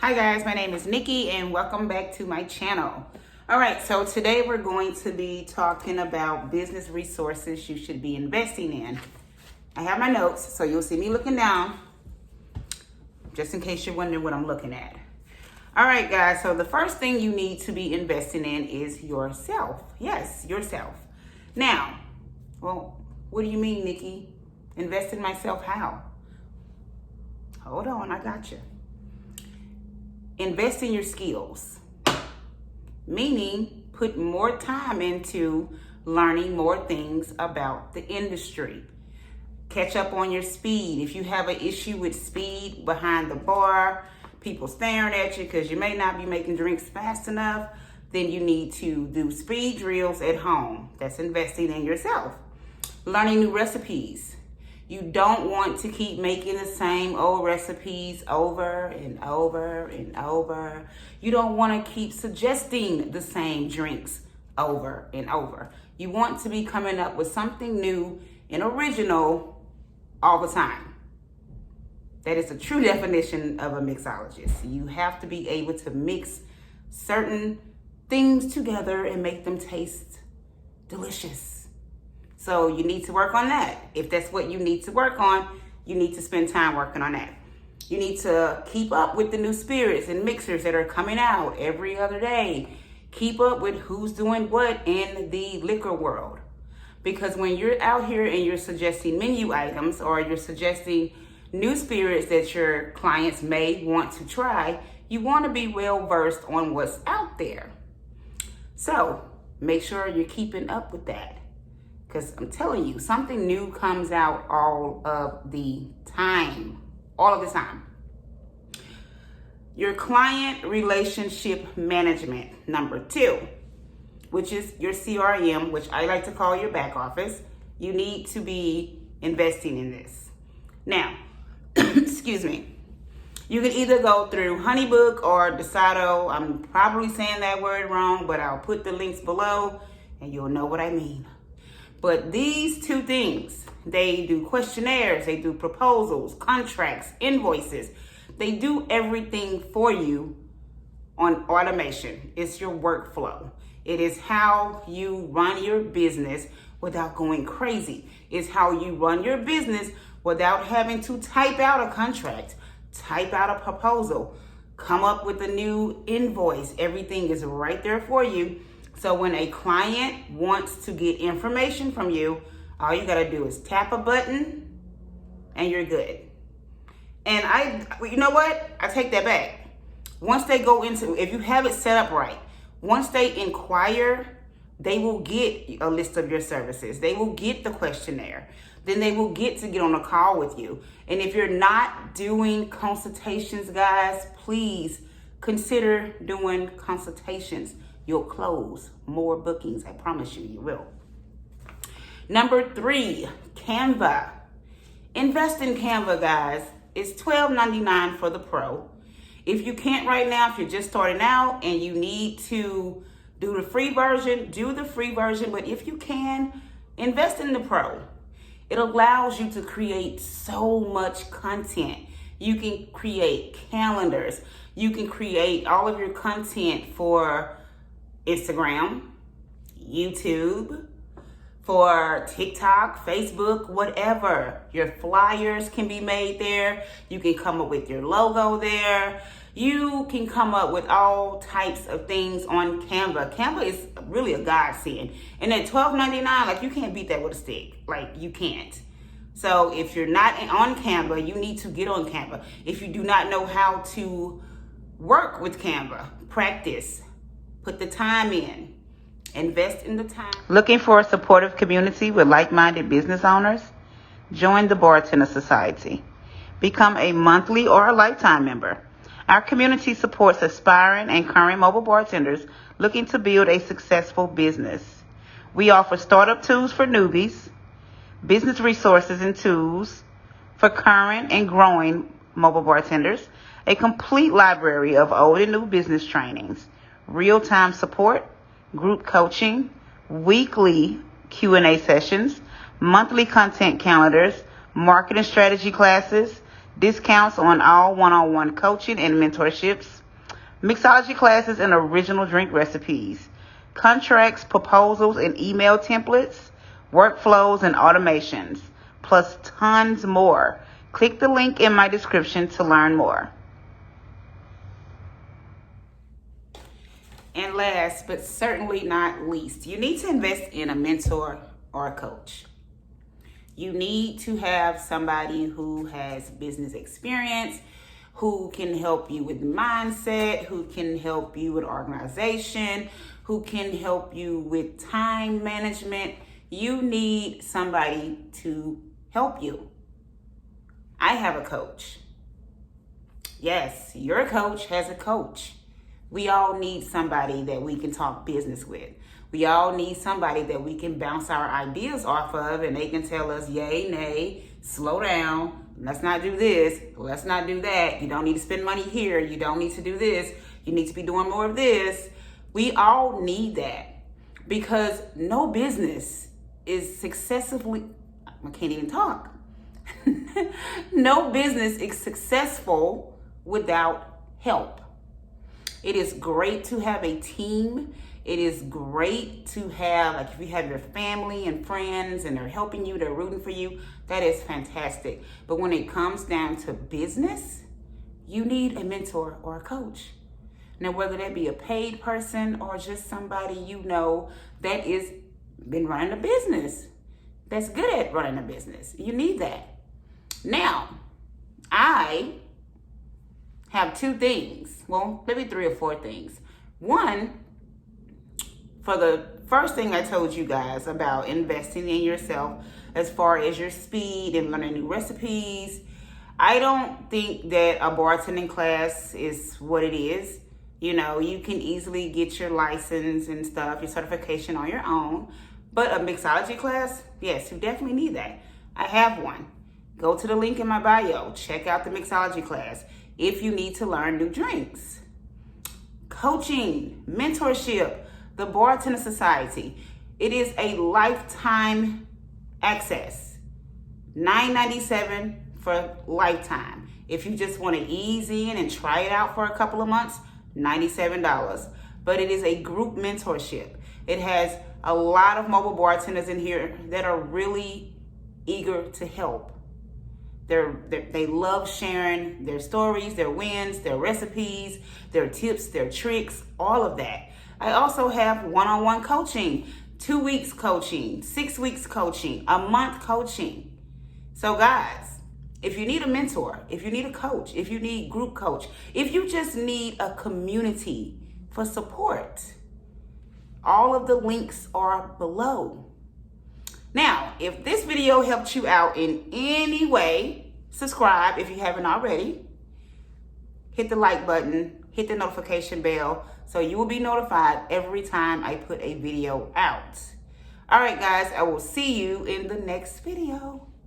Hi guys, my name is Nikki and welcome back to my channel. All right, so today we're going to be talking about business resources you should be investing in. I have my notes, so you'll see me looking down, just in case you're wondering what I'm looking at. All right, guys, so the first thing you need to be investing in is yourself. Yes, yourself. Now, well, what do you mean, Nikki? Invest in myself how? Hold on, I got you. Invest in your skills, meaning put more time into learning more things about the industry. Catch up on your speed. If you have an issue with speed behind the bar, people staring at you because you may not be making drinks fast enough, then you need to do speed drills at home. That's investing in yourself. Learning new recipes. You don't want to keep making the same old recipes over and over and over. You don't want to keep suggesting the same drinks over and over. You want to be coming up with something new and original all the time. That is the true definition of a mixologist. You have to be able to mix certain things together and make them taste delicious. So you need to work on that. If that's what you need to work on, you need to spend time working on that. You need to keep up with the new spirits and mixers that are coming out every other day. Keep up with who's doing what in the liquor world. Because when you're out here and you're suggesting menu items or you're suggesting new spirits that your clients may want to try, you want to be well versed on what's out there. So make sure you're keeping up with that. Because I'm telling you, something new comes out all of the time. All of the time. Your client relationship management, number 2, which is your CRM, which I like to call your back office. You need to be investing in this. Now, excuse me. You can either go through Honeybook or Desado. I'm probably saying that word wrong, but I'll put the links below and you'll know what I mean. But these two things, they do questionnaires, they do proposals, contracts, invoices. They do everything for you on automation. It's your workflow. It is how you run your business without going crazy. It's how you run your business without having to type out a contract, type out a proposal, come up with a new invoice. Everything is right there for you. So when a client wants to get information from you, all you gotta do is tap a button and you're good. And you know what? I take that back. Once they go into, if you have it set up right, once they inquire, they will get a list of your services. They will get the questionnaire. Then they will get to get on a call with you. And if you're not doing consultations, guys, please consider doing consultations. You'll close more bookings. I promise you, you will. Number 3, Canva. Invest in Canva, guys. It's $12.99 for the pro. If you can't right now, if you're just starting out and you need to do the free version, do the free version. But if you can, invest in the pro. It allows you to create so much content. You can create calendars. You can create all of your content for Instagram, YouTube, for TikTok, Facebook, whatever. Your flyers can be made there. You can come up with your logo there. You can come up with all types of things on Canva. Canva is really a godsend. And at $12.99, like, you can't beat that with a stick. Like, you can't. So if you're not on Canva, you need to get on Canva. If you do not know how to work with Canva, practice. Put the time in. Invest in the time. Looking for a supportive community with like-minded business owners? Join the Bartender Society. Become a monthly or a lifetime member. Our community supports aspiring and current mobile bartenders looking to build a successful business. We offer startup tools for newbies, business resources and tools for current and growing mobile bartenders, a complete library of old and new business trainings, real-time support, group coaching, weekly Q&A sessions, monthly content calendars, marketing strategy classes, discounts on all one-on-one coaching and mentorships, mixology classes and original drink recipes, contracts, proposals, and email templates, workflows, and automations, plus tons more. Click the link in my description to learn more. And last, but certainly not least, you need to invest in a mentor or a coach. You need to have somebody who has business experience, who can help you with mindset, who can help you with organization, who can help you with time management. You need somebody to help you. I have a coach. Yes, your coach has a coach. We all need somebody that we can talk business with. We all need somebody that we can bounce our ideas off of, and they can tell us yay, nay, slow down, let's not do this, let's not do that. You don't need to spend money here. You don't need to do this. You need to be doing more of this. We all need that, because no business is successfully, I can't even talk. No business is successful without help. It is great to have a team. It is great to have, like if you have your family and friends and they're helping you, they're rooting for you, that is fantastic. But when it comes down to business, you need a mentor or a coach. Now, whether that be a paid person or just somebody you know that is been running a business, that's good at running a business, you need that. Now, I have two things, well, maybe 3 or 4 things. One, for the first thing I told you guys about investing in yourself as far as your speed and learning new recipes, I don't think that a bartending class is what it is. You know, you can easily get your license and stuff, your certification on your own. But a mixology class, yes, you definitely need that. I have one. Go to the link in my bio. Check out the mixology class if you need to learn new drinks. Coaching, mentorship, the Bartender Society. It is a lifetime access. $9.97 for lifetime. If you just want to ease in and try it out for a couple of months, $97. But it is a group mentorship. It has a lot of mobile bartenders in here that are really eager to help. They love sharing their stories, their wins, their recipes, their tips, their tricks, all of that. I also have one-on-one coaching, 2 weeks coaching, 6 weeks coaching, a month coaching. So guys, if you need a mentor, if you need a coach, if you need group coach, if you just need a community for support, all of the links are below. Now, if this video helped you out in any way, subscribe if you haven't already. Hit the like button, hit the notification bell, so you will be notified every time I put a video out. All right, guys, I will see you in the next video.